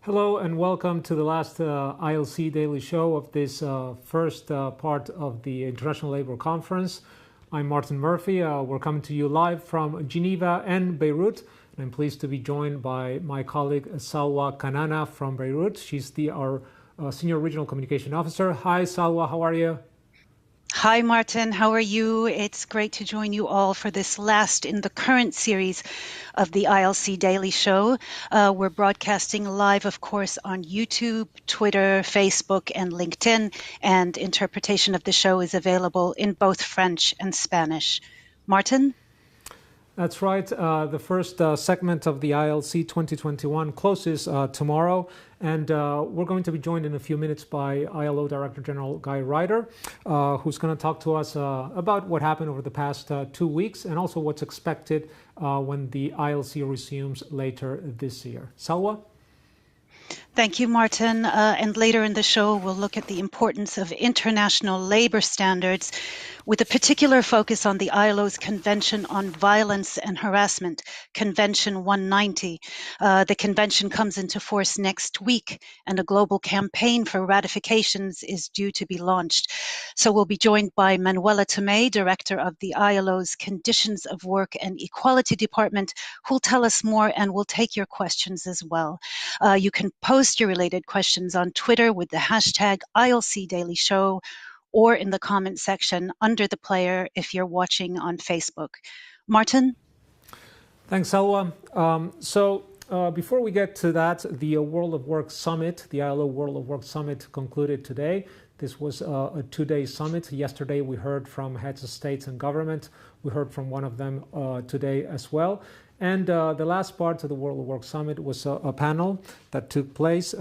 Hello and welcome to the last ILC Daily Show of this first part of the International Labour Conference. I'm Martin Murphy. We're coming to you live from Geneva and Beirut. And I'm pleased to be joined by my colleague Salwa Kanana from Beirut. She's our Senior Regional Communication Officer. Hi, Salwa. How are you? Hi, Martin. How are you? It's great to join you all for this last in the current series of the ILC Daily Show. We're broadcasting live, of course, on YouTube, Twitter, Facebook, and LinkedIn, and interpretation of the show is available in both French and Spanish. Martin? That's right. The first segment of the ILC 2021 closes tomorrow, and we're going to be joined in a few minutes by ILO Director-General Guy Ryder, who's going to talk to us about what happened over the past 2 weeks and also what's expected when the ILC resumes later this year. Salwa? Thank you, Martin. And later in the show, we'll look at the importance of international labor standards with a particular focus on the ILO's Convention on Violence and Harassment, Convention 190. The convention comes into force next week, and a global campaign for ratifications is due to be launched. So we'll be joined by Manuela Tomei, Director of the ILO's Conditions of Work and Equality Department, who'll tell us more and we'll take your questions as well. You can post your related questions on Twitter with the hashtag ILC Daily Show or in the comment section under the player if you're watching on Facebook. Martin? Thanks, Salwa. Before we get to that, the World of Work Summit, the ILO World of Work Summit concluded today. This was a 2-day summit. Yesterday we heard from heads of states and government. We heard from one of them today as well. And the last part of the World of Work Summit was a panel that took place,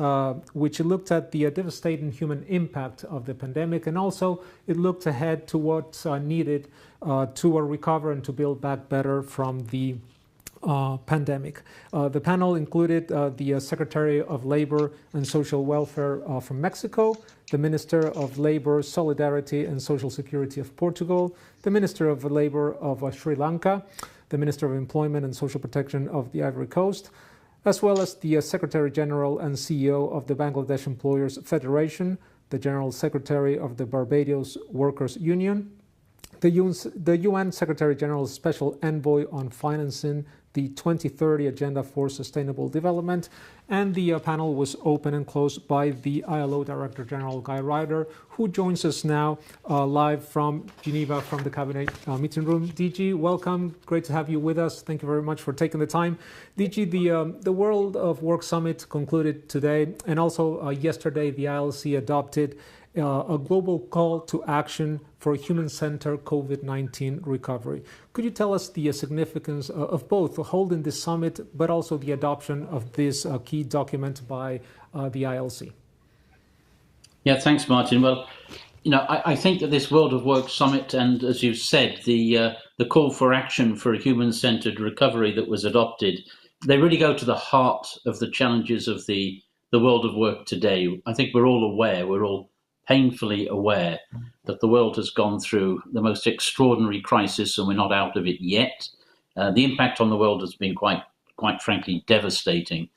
which looked at the devastating human impact of the pandemic, and also it looked ahead to what's needed to recover and to build back better from the pandemic. The panel included the Secretary of Labor and Social Welfare from Mexico, the Minister of Labor, Solidarity and Social Security of Portugal, the Minister of Labor of Sri Lanka, the Minister of Employment and Social Protection of the Ivory Coast, as well as the Secretary General and CEO of the Bangladesh Employers Federation, the General Secretary of the Barbados Workers Union, the UN Secretary General's Special Envoy on Financing the 2030 Agenda for Sustainable Development, and the panel was open and closed by the ILO Director-General Guy Ryder, who joins us now live from Geneva from the Cabinet meeting room. DG, welcome. Great to have you with us. Thank you very much for taking the time. DG, the World of Work Summit concluded today, and also yesterday the ILC adopted a global call to action for human-centered COVID-19 recovery. Could you tell us the significance of both holding this summit, but also the adoption of this key document by the ILC? Yeah, thanks, Martin. Well, I think that this World of Work Summit, and as you've said, the call for action for a human-centered recovery that was adopted, they really go to the heart of the challenges of the world of work today. I think we're all aware, we're all painfully aware that the world has gone through the most extraordinary crisis and we're not out of it yet. The impact on the world has been quite frankly devastating.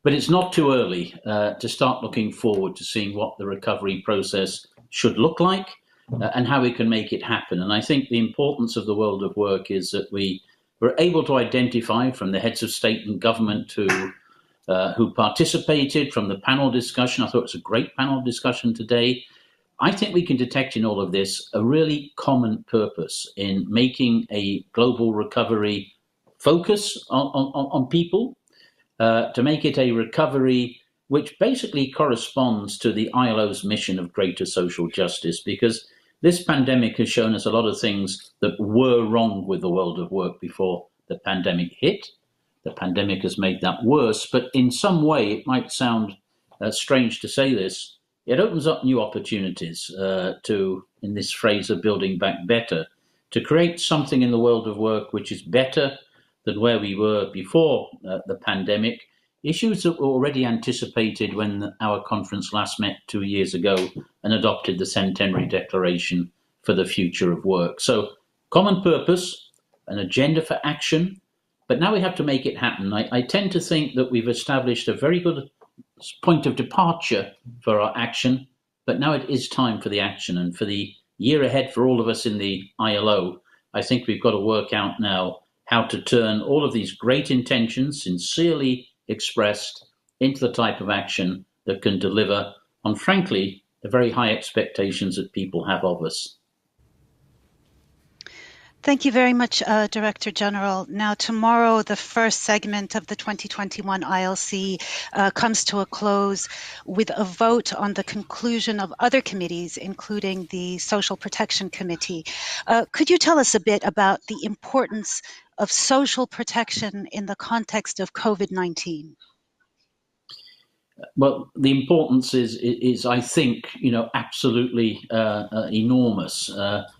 But it's not too early to start looking forward to seeing what the recovery process should look like and how we can make it happen. And I think the importance of the world of work is that we were able to identify from the heads of state and government who participated, from the panel discussion. I thought it was a great panel discussion today. I think we can detect in all of this a really common purpose in making a global recovery focus on people, to make it a recovery which basically corresponds to the ILO's mission of greater social justice, because this pandemic has shown us a lot of things that were wrong with the world of work before the pandemic hit. The pandemic has made that worse, but in some way, it might sound strange to say this, it opens up new opportunities in this phrase of building back better, to create something in the world of work which is better than where we were before the pandemic. Issues that were already anticipated when our conference last met 2 years ago and adopted the Centenary Declaration for the Future of Work. So, common purpose, an agenda for action, but now we have to make it happen. I tend to think that we've established a very good point of departure for our action, but now it is time for the action. And for the year ahead for all of us in the ILO, I think we've got to work out now how to turn all of these great intentions, sincerely expressed, into the type of action that can deliver on, frankly, the very high expectations that people have of us. Thank you very much, Director General. Now, tomorrow, the first segment of the 2021 ILC comes to a close with a vote on the conclusion of other committees, including the Social Protection Committee. Could you tell us a bit about the importance of social protection in the context of COVID-19? Well, the importance is I think, absolutely enormous.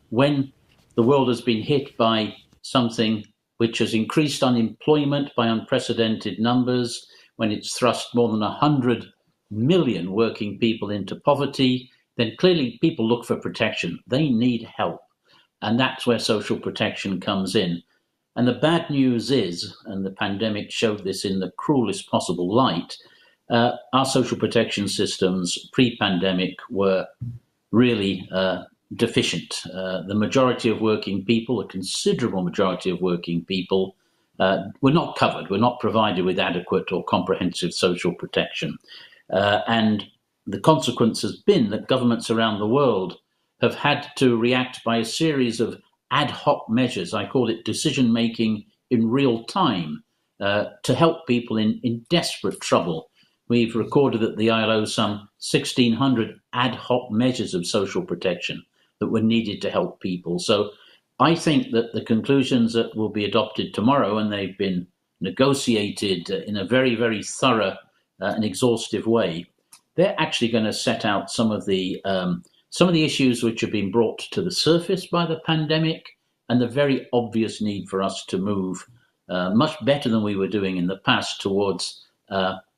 When the world has been hit by something which has increased unemployment by unprecedented numbers, when it's thrust more than 100 million working people into poverty, then clearly people look for protection. They need help. And that's where social protection comes in. And the bad news is, and the pandemic showed this in the cruelest possible light, our social protection systems pre-pandemic were really deficient. The majority of working people, a considerable majority of working people, were not covered, were not provided with adequate or comprehensive social protection. And the consequence has been that governments around the world have had to react by a series of ad hoc measures. I call it decision-making in real time to help people in desperate trouble. We've recorded at the ILO some 1,600 ad hoc measures of social protection that were needed to help people. So I think that the conclusions that will be adopted tomorrow, and they've been negotiated in a very, very thorough and exhaustive way, they're actually going to set out some of the issues which have been brought to the surface by the pandemic and the very obvious need for us to move much better than we were doing in the past towards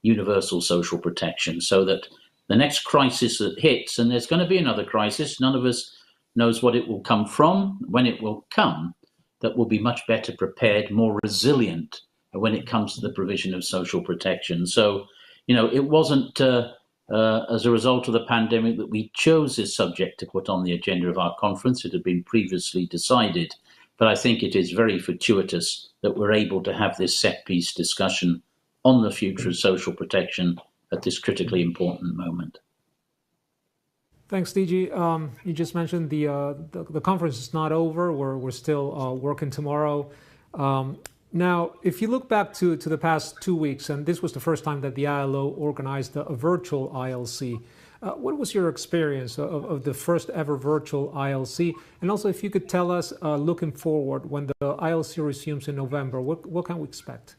universal social protection, so that the next crisis that hits, and there's going to be another crisis, none of us knows what it will come from, when it will come, that will be much better prepared, more resilient when it comes to the provision of social protection. So, it wasn't as a result of the pandemic that we chose this subject to put on the agenda of our conference. It had been previously decided, but I think it is very fortuitous that we're able to have this set-piece discussion on the future of social protection at this critically important moment. Thanks, DG. You just mentioned the conference is not over. We're still working tomorrow. Now, if you look back to the past 2 weeks, and this was the first time that the ILO organized a virtual ILC, what was your experience of the first ever virtual ILC? And also, if you could tell us, looking forward, when the ILC resumes in November, what can we expect?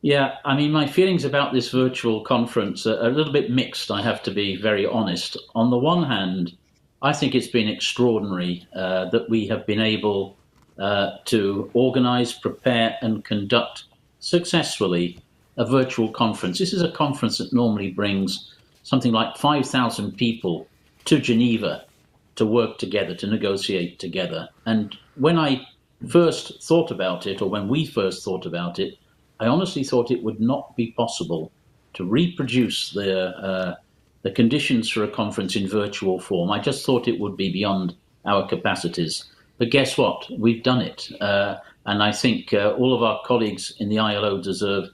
Yeah, I mean, my feelings about this virtual conference are a little bit mixed, I have to be very honest. On the one hand, I think it's been extraordinary that we have been able to organize, prepare, and conduct successfully a virtual conference. This is a conference that normally brings something like 5,000 people to Geneva to work together, to negotiate together. And when I first thought about it, or when we first thought about it, I honestly thought it would not be possible to reproduce the conditions for a conference in virtual form. I just thought it would be beyond our capacities. But guess what? We've done it. And I think all of our colleagues in the ILO deserve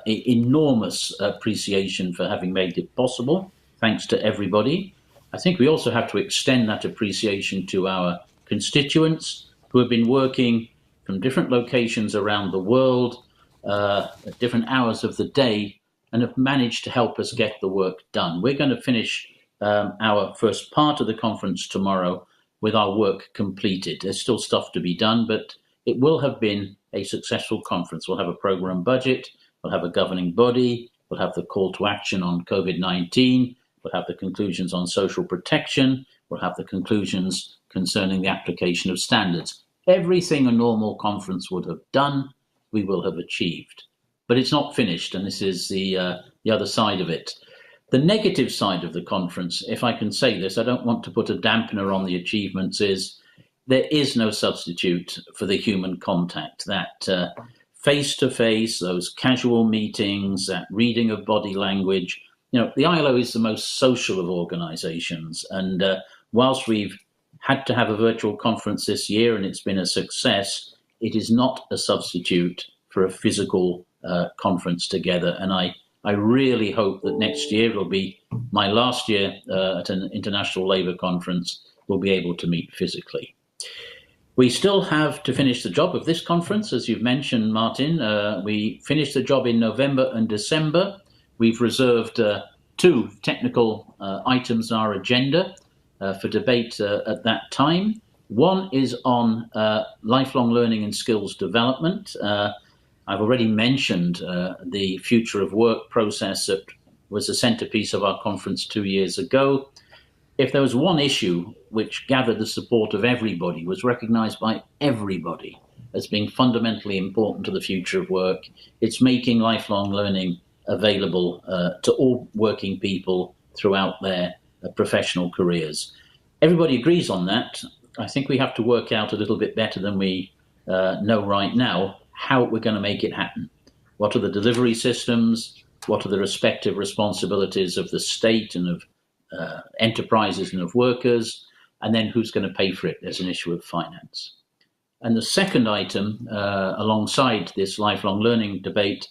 enormous appreciation for having made it possible. Thanks to everybody. I think we also have to extend that appreciation to our constituents who have been working from different locations around the world at different hours of the day and have managed to help us get the work done. We're going to finish our first part of the conference tomorrow with our work completed. There's still stuff to be done, but it will have been a successful conference. We'll have a program budget, we'll have a governing body, we'll have the call to action on COVID-19, we'll have the conclusions on social protection, we'll have the conclusions concerning the application of standards. Everything a normal conference would have done, we will have achieved. But it's not finished, and this is the other side of it. The negative side of the conference, if I can say this, I don't want to put a dampener on the achievements, is there is no substitute for the human contact, that face-to-face, those casual meetings, that reading of body language. The ILO is the most social of organizations. And whilst we've had to have a virtual conference this year and it's been a success, it is not a substitute for a physical conference together. And I really hope that next year, it'll be my last year at an international labour conference, we'll be able to meet physically. We still have to finish the job of this conference, as you've mentioned, Martin. We finished the job in November and December. We've reserved 2 technical items on our agenda for debate at that time. One is on lifelong learning and skills development. I've already mentioned the future of work process that was the centerpiece of our conference 2 years ago. If there was one issue which gathered the support of everybody, was recognized by everybody as being fundamentally important to the future of work, it's making lifelong learning available to all working people throughout their professional careers. Everybody agrees on that. I think we have to work out a little bit better than we know right now how we're going to make it happen. What are the delivery systems? What are the respective responsibilities of the state and of enterprises and of workers? And then who's going to pay for it? There's an issue of finance. And the second item, alongside this lifelong learning debate,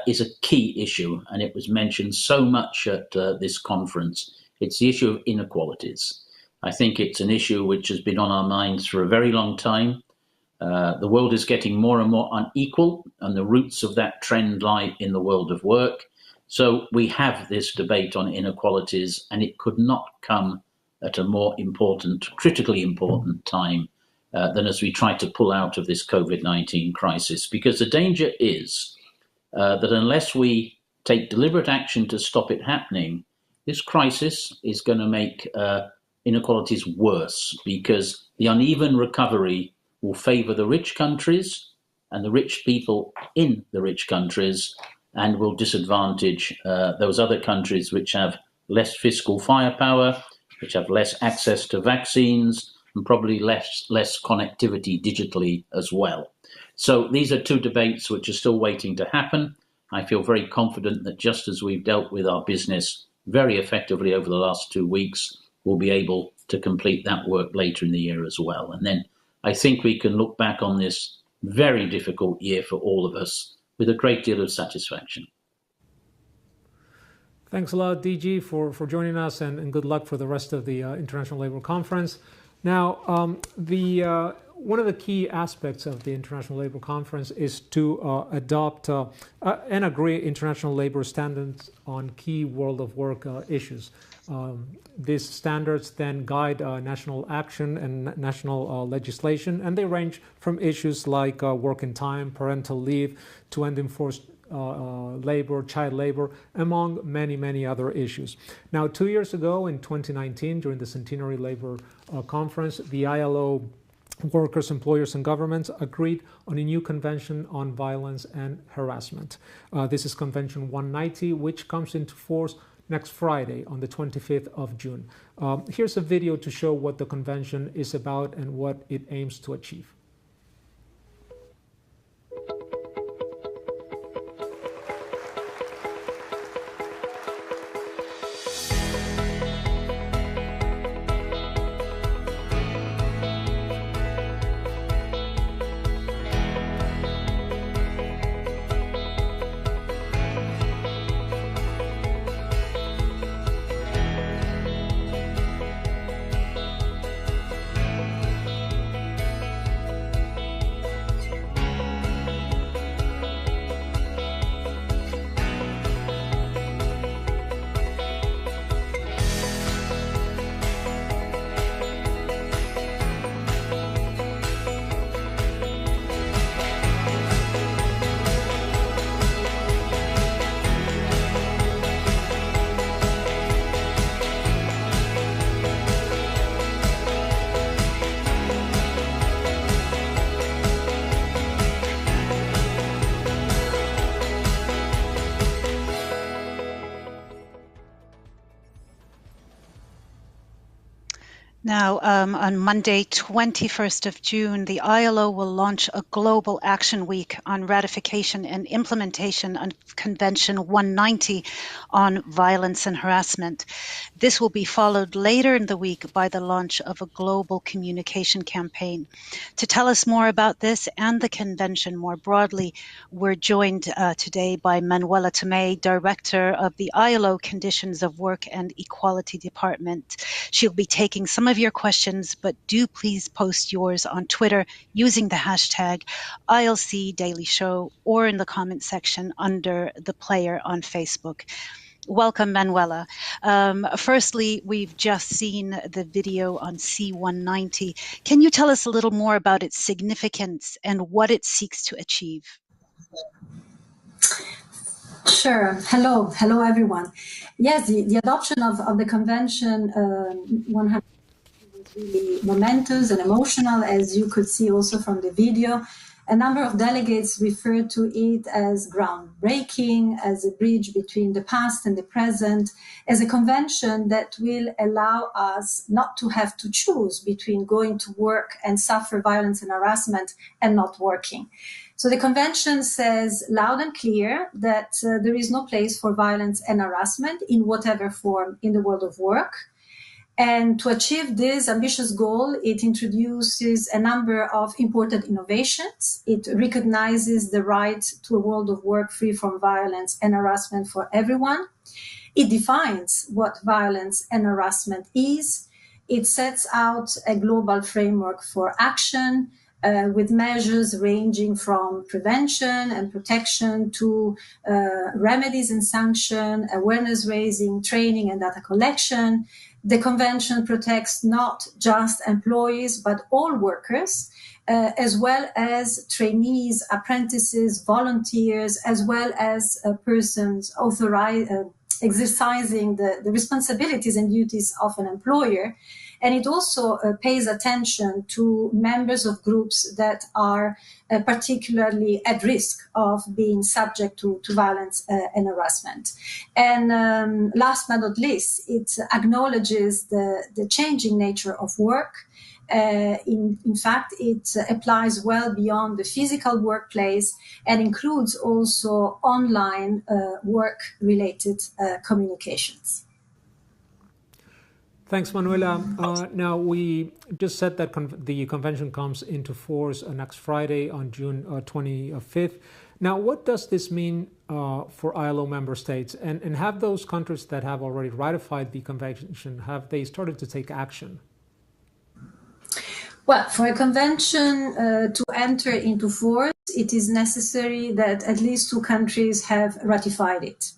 is a key issue, and it was mentioned so much at this conference. It's the issue of inequalities. I think it's an issue which has been on our minds for a very long time. The world is getting more and more unequal, and the roots of that trend lie in the world of work. So we have this debate on inequalities, and it could not come at a more important, critically important time than as we try to pull out of this COVID-19 crisis. Because the danger is that unless we take deliberate action to stop it happening, this crisis is going to make inequalities worse, because the uneven recovery will favor the rich countries and the rich people in the rich countries, and will disadvantage those other countries which have less fiscal firepower, which have less access to vaccines, and probably less connectivity digitally as well. So these are 2 debates which are still waiting to happen. I feel very confident that just as we've dealt with our business very effectively over the last 2 weeks, we'll be able to complete that work later in the year as well. And then I think we can look back on this very difficult year for all of us with a great deal of satisfaction. Thanks a lot, DG, for joining us, and good luck for the rest of the International Labour Conference. Now, one of the key aspects of the International Labour Conference is to adopt and agree international labour standards on key world of work issues. These standards then guide national action and national legislation, and they range from issues like working time, parental leave, to end enforced labor, child labor, among many, many other issues. Now, 2 years ago, in 2019, during the Centenary Labour Conference, the ILO Workers, Employers and Governments agreed on a new convention on violence and harassment. This is Convention 190, which comes into force next Friday on the 25th of June. Here's a video to show what the convention is about and what it aims to achieve. Now, on Monday, 21st of June, the ILO will launch a global action week on ratification and implementation of Convention 190 on violence and harassment. This will be followed later in the week by the launch of a global communication campaign. To tell us more about this and the convention more broadly, we're joined today by Manuela Tomei, Director of the ILO Conditions of Work and Equality Department. She'll be taking some of your questions, but do please post yours on Twitter using the hashtag ILC Daily Show or in the comment section under the player on Facebook. Welcome, Manuela. Firstly, we've just seen the video on C190. Can you tell us a little more about its significance and what it seeks to achieve? Sure. Hello, everyone. Yes, the adoption of the convention 100 was really momentous and emotional, as you could see also from the video. A number of delegates referred to it as groundbreaking, as a bridge between the past and the present, as a convention that will allow us not to have to choose between going to work and suffer violence and harassment and not working. So the convention says loud and clear that there is no place for violence and harassment in whatever form in the world of work. And to achieve this ambitious goal, it introduces a number of important innovations. It recognizes the right to a world of work free from violence and harassment for everyone. It defines what violence and harassment is. It sets out a global framework for action, with measures ranging from prevention and protection to remedies and sanction, awareness raising, training and data collection. The convention protects not just employees, but all workers, as well as trainees, apprentices, volunteers, as well as persons exercising the responsibilities and duties of an employer. And it also pays attention to members of groups that are particularly at risk of being subject to violence and harassment. And last but not least, it acknowledges the changing nature of work. In fact, it applies well beyond the physical workplace and includes also online work-related communications. Thanks, Manuela. Now, we just said that the convention comes into force next Friday on June 25th. Now, what does this mean for ILO member states? And have those countries that have already ratified the convention, have they started to take action? Well, for a convention to enter into force, it is necessary that at least 2 countries have ratified it.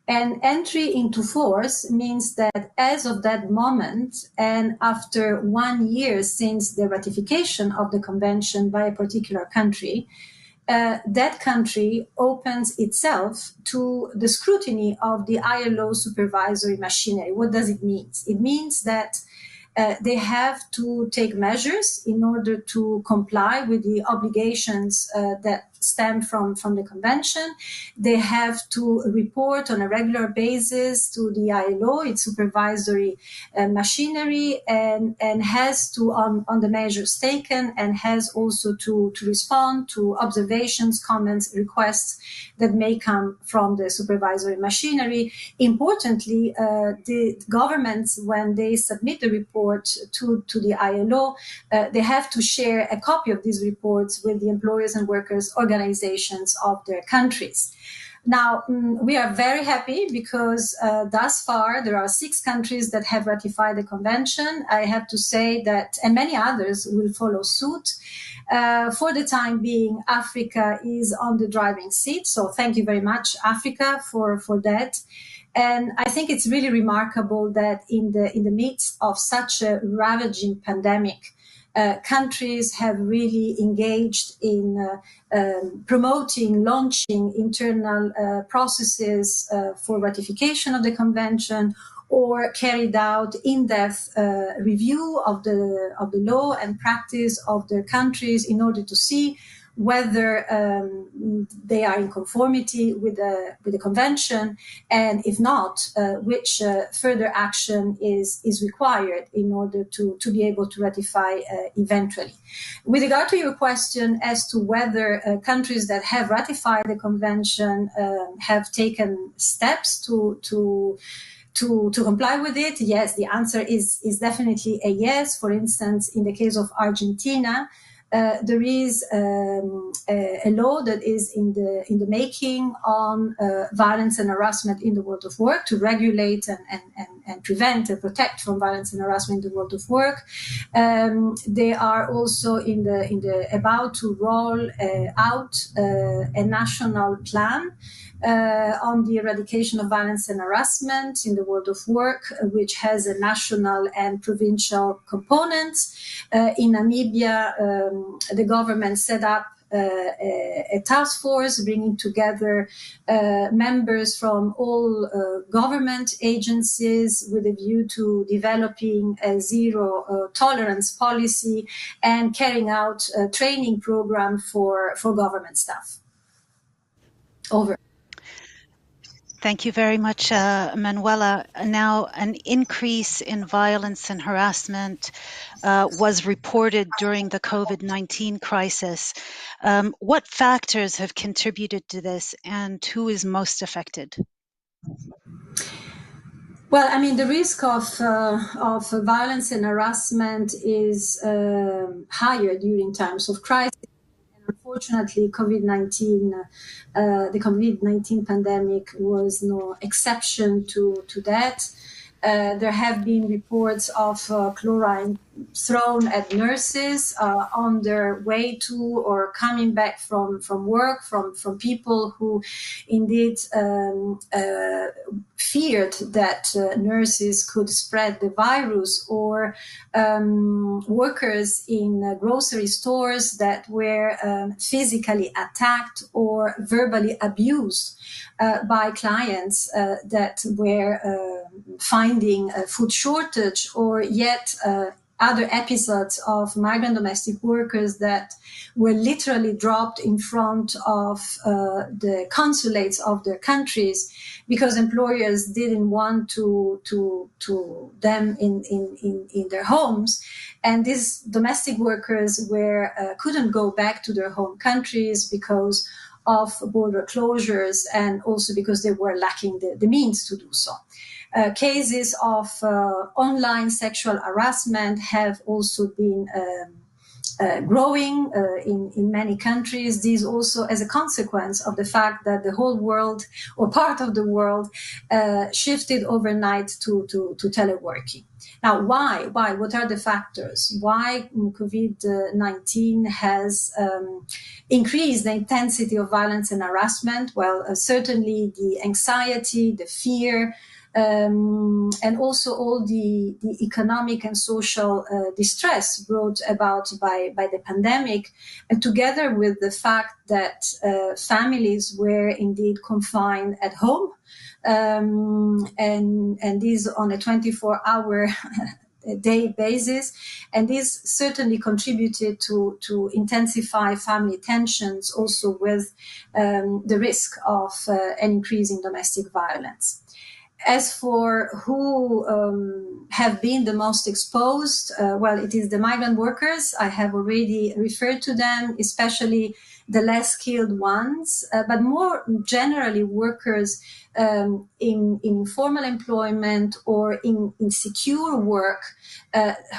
And entry into force means that as of that moment, and after 1 year since the ratification of the convention by a particular country, that country opens itself to the scrutiny of the ILO supervisory machinery. What does it mean? It means that they have to take measures in order to comply with the obligations that stem from the convention. They have to report on a regular basis to the ILO, its supervisory machinery, and has to, on the measures taken, and has also to respond to observations, comments, requests that may come from the supervisory machinery. Importantly, the governments, when they submit the report to the ILO, they have to share a copy of these reports with the employers and workers organizations of their countries. Now, we are very happy because thus far there are 6 countries that have ratified the convention. I have to say that, and many others will follow suit. For the time being, Africa is on the driving seat. So thank you very much, Africa, for that. And I think it's really remarkable that in the midst of such a ravaging pandemic, countries have really engaged in promoting, launching internal processes for ratification of the convention, or carried out in-depth review of the law and practice of their countries in order to see whether they are in conformity with the convention, and if not, which further action is required in order to be able to ratify eventually. With regard to your question as to whether countries that have ratified the convention have taken steps to comply with it, yes, the answer is definitely a yes. For instance, in the case of Argentina, there is a law that is in the making on violence and harassment in the world of work to regulate and prevent and protect from violence and harassment in the world of work. They are also in the about to roll out a national plan on the eradication of violence and harassment in the world of work, which has a national and provincial component. In Namibia, the government set up a task force bringing together members from all government agencies with a view to developing a zero tolerance policy and carrying out a training program for government staff. Over. Thank you very much, Manuela. Now, an increase in violence and harassment was reported during the COVID-19 crisis. What factors have contributed to this, and who is most affected? Well, I mean, the risk of violence and harassment is higher during times of crisis. Unfortunately, the COVID-19 pandemic was no exception to that. There have been reports of chlorine thrown at nurses on their way to or coming back from work, from people who indeed feared that nurses could spread the virus, or workers in grocery stores that were physically attacked or verbally abused by clients that were finding a food shortage, or yet other episodes of migrant domestic workers that were literally dropped in front of the consulates of their countries because employers didn't want to them in their homes. And these domestic workers couldn't go back to their home countries because of border closures, and also because they were lacking the means to do so. Cases of online sexual harassment have also been growing in many countries. These also as a consequence of the fact that the whole world, or part of the world, shifted overnight to teleworking. Now, why? What are the factors? Why COVID-19 has increased the intensity of violence and harassment? Well, certainly the anxiety, the fear, and also all the economic and social distress brought about by the pandemic, and together with the fact that families were indeed confined at home, and these on a 24-hour day basis, and this certainly contributed to intensify family tensions, also with the risk of an increase in domestic violence. As for who have been the most exposed, well, it is the migrant workers. I have already referred to them, especially the less skilled ones, but more generally workers in informal employment or in secure work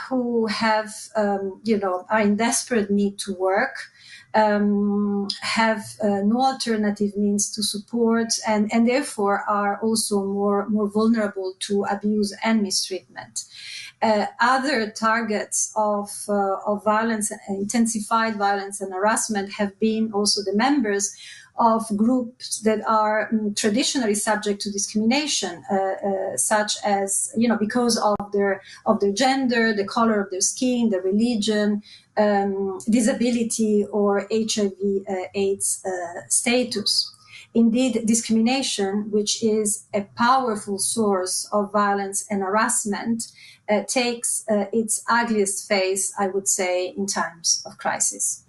who have, are in desperate need to work. Have no alternative means to support, and therefore are also more vulnerable to abuse and mistreatment. Other targets of violence, intensified violence and harassment, have been also the members of groups that are traditionally subject to discrimination, such as, because of their gender, the color of their skin, their religion, disability, or HIV/AIDS status. Indeed, discrimination, which is a powerful source of violence and harassment, takes its ugliest face, I would say, in times of crisis.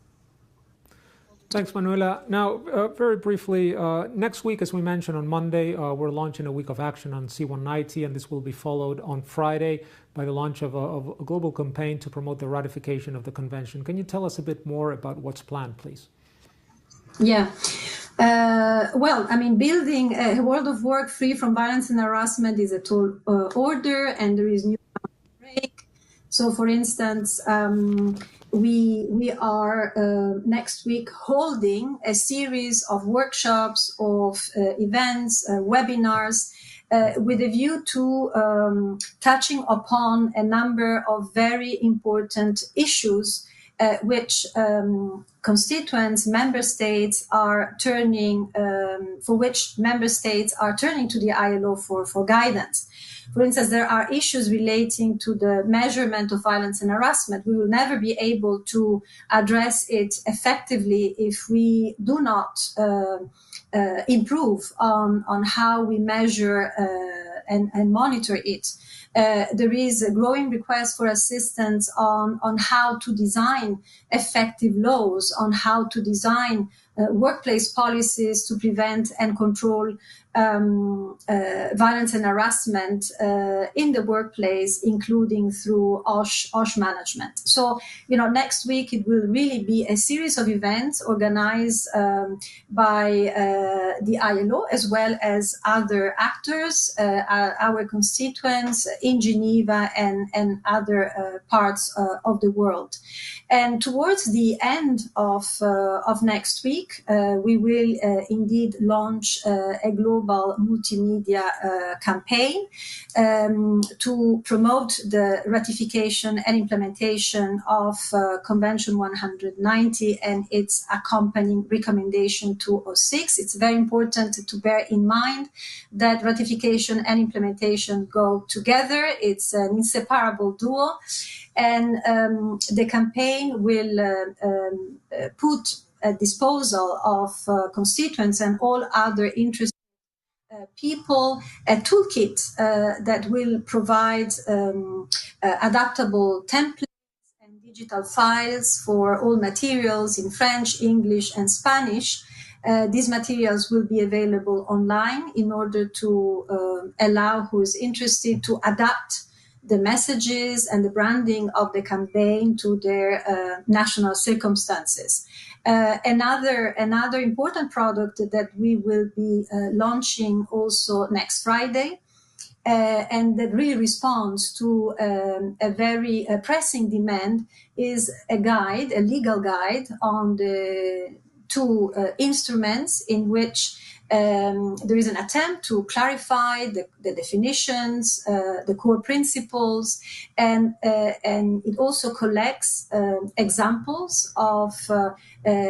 Thanks, Manuela. Now, very briefly, next week, as we mentioned on Monday, we're launching a week of action on C-190, and this will be followed on Friday by the launch of a global campaign to promote the ratification of the convention. Can you tell us a bit more about what's planned, please? Yeah. Well, I mean, building a world of work free from violence and harassment is a tall order, and there is new break. So, for instance, we are next week holding a series of workshops, of events, webinars, with a view to touching upon a number of very important issues which constituents, member states are turning, for which member states are turning to the ILO for guidance. For instance, there are issues relating to the measurement of violence and harassment. We will never be able to address it effectively if we do not improve on how we measure and monitor it. There is a growing request for assistance on how to design effective laws, on how to design workplace policies to prevent and control violence and harassment in the workplace, including through OSH management. So, next week it will really be a series of events organized by the ILO as well as other actors, our constituents in Geneva and other parts of the world. And towards the end of next week, we will indeed launch a global multimedia campaign to promote the ratification and implementation of Convention 190 and its accompanying recommendation 206. It's very important to bear in mind that ratification and implementation go together. It's an inseparable duo. And the campaign will put at disposal of constituents and all other interested people a toolkit that will provide adaptable templates and digital files for all materials in French, English, and Spanish. These materials will be available online in order to allow who is interested to adapt the messages and the branding of the campaign to their national circumstances. Another important product that we will be launching also next Friday, and that really responds to a very pressing demand, is a legal guide on the two instruments in which there is an attempt to clarify the definitions, the core principles, and it also collects examples of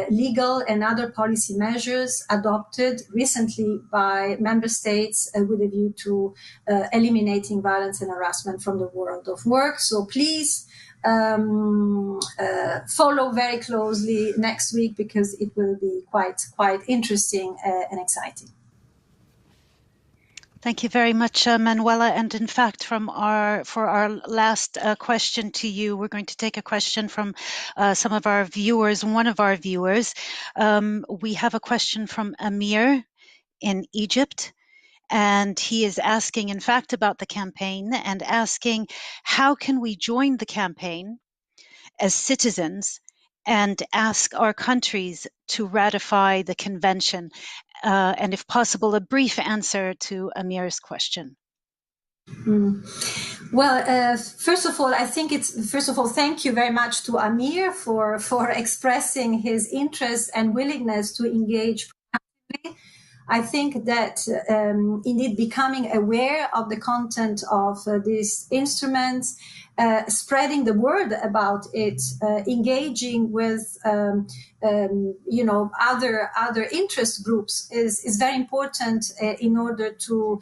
legal and other policy measures adopted recently by member states with a view to eliminating violence and harassment from the world of work. So please follow very closely next week, because it will be quite interesting and exciting. Thank you very much, Manuela. And in fact, for our last question to you, we're going to take a question from some of our viewers. One of our viewers, we have a question from Amir in Egypt. And he is asking, in fact, about the campaign and asking, how can we join the campaign as citizens and ask our countries to ratify the convention? And if possible, a brief answer to Amir's question. Well, first of all, thank you very much to Amir for expressing his interest and willingness to engage proactively. I think that indeed becoming aware of the content of these instruments, spreading the word about it, engaging with other interest groups is very important in order to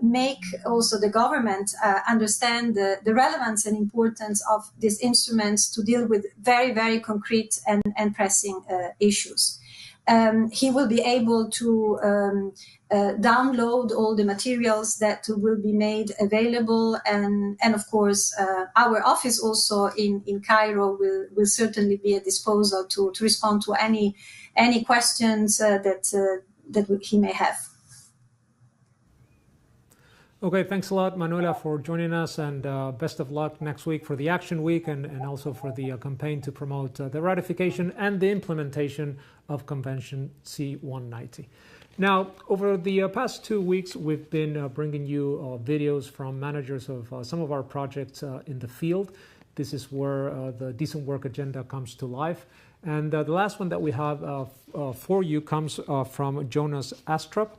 make also the government understand the relevance and importance of these instruments to deal with very, very concrete and pressing issues. he will be able to download all the materials that will be made available. And of course, our office also in Cairo will certainly be at disposal to respond to any questions that he may have. Okay, thanks a lot, Manuela, for joining us, and best of luck next week for the Action Week and also for the campaign to promote the ratification and the implementation of Convention C-190. Now, over the past 2 weeks, we've been bringing you videos from managers of some of our projects in the field. This is where the Decent Work agenda comes to life. And the last one that we have for you comes from Jonas Astrup.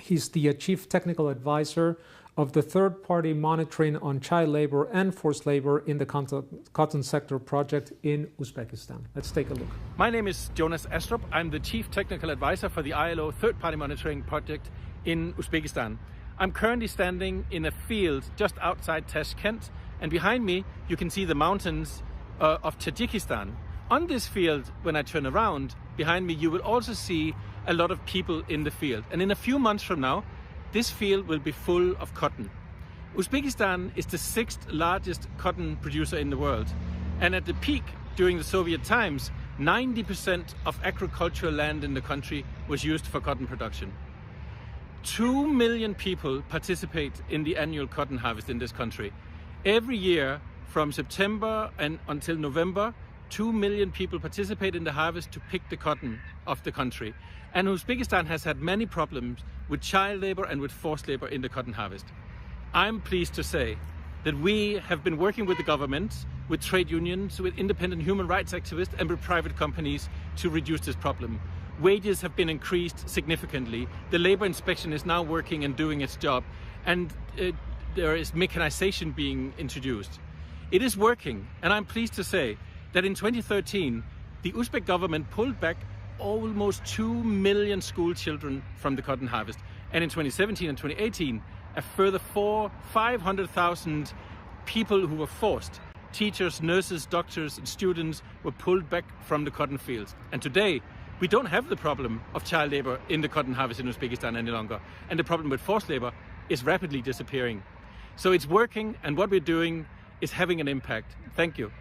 He's the Chief Technical Advisor of the Third-Party Monitoring on Child Labor and Forced Labor in the Cotton Sector project in Uzbekistan. Let's take a look. My name is Jonas Astrup. I'm the Chief Technical Advisor for the ILO Third-Party Monitoring project in Uzbekistan. I'm currently standing in a field just outside Tashkent, and behind me you can see the mountains of Tajikistan. On this field, when I turn around, behind me you will also see a lot of people in the field. And in a few months from now, this field will be full of cotton. Uzbekistan is the 6th largest cotton producer in the world. And at the peak, during the Soviet times, 90% of agricultural land in the country was used for cotton production. 2 million people participate in the annual cotton harvest in this country. Every year, from September and until November, 2 million people participate in the harvest to pick the cotton of the country. And Uzbekistan has had many problems with child labor and with forced labor in the cotton harvest. I'm pleased to say that we have been working with the government, with trade unions, with independent human rights activists and with private companies to reduce this problem. Wages have been increased significantly. The labor inspection is now working and doing its job, and there is mechanization being introduced. It is working, and I'm pleased to say that in 2013, the Uzbek government pulled back almost 2 million school children from the cotton harvest. And in 2017 and 2018, a further 500,000 people who were forced, teachers, nurses, doctors, and students, were pulled back from the cotton fields. And today, we don't have the problem of child labor in the cotton harvest in Uzbekistan any longer. And the problem with forced labor is rapidly disappearing. So it's working, and what we're doing is having an impact. Thank you.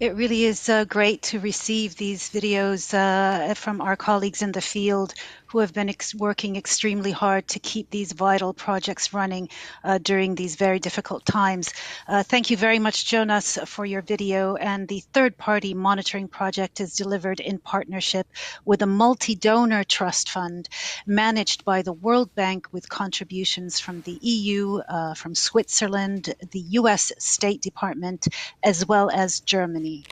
It really is great to receive these videos from our colleagues in the field who have been working extremely hard to keep these vital projects running during these very difficult times. Thank you very much, Jonas, for your video. And the third-party monitoring project is delivered in partnership with a multi-donor trust fund managed by the World Bank with contributions from the EU, from Switzerland, the US State Department, as well as Germany.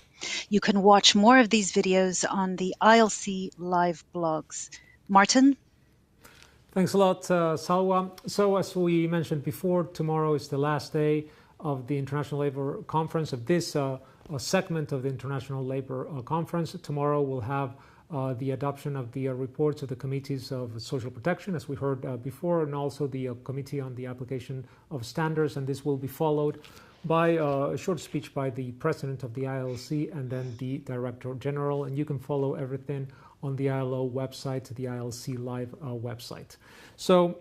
You can watch more of these videos on the ILC live blogs. Martin? Thanks a lot, Salwa. So as we mentioned before, tomorrow is the last day of the International Labour Conference, of this segment of the International Labour Conference. Tomorrow we'll have the adoption of the reports of the Committees of Social Protection, as we heard before, and also the Committee on the Application of Standards, and this will be followed by a short speech by the President of the ILC and then the Director General, and you can follow everything on the ILO website, the ILC Live website. So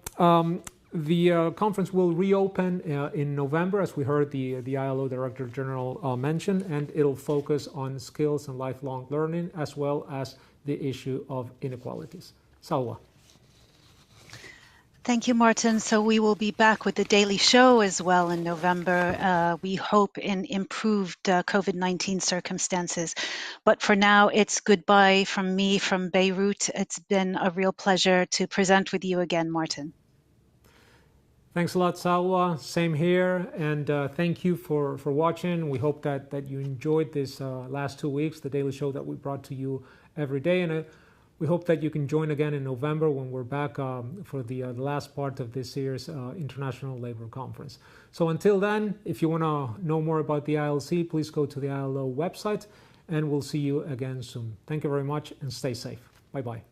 the conference will reopen in November, as we heard the ILO Director-General mention, and it'll focus on skills and lifelong learning, as well as the issue of inequalities. Salwa. Thank you, Martin. So we will be back with the Daily Show as well in November. We hope in improved COVID-19 circumstances. But for now, it's goodbye from me from Beirut. It's been a real pleasure to present with you again, Martin. Thanks a lot, Salwa. Same here. And thank you for watching. We hope that you enjoyed this last 2 weeks, the Daily Show that we brought to you every day. And we hope that you can join again in November when we're back for the last part of this year's International Labour Conference. So until then, if you want to know more about the ILC, please go to the ILO website, and we'll see you again soon. Thank you very much, and stay safe. Bye-bye.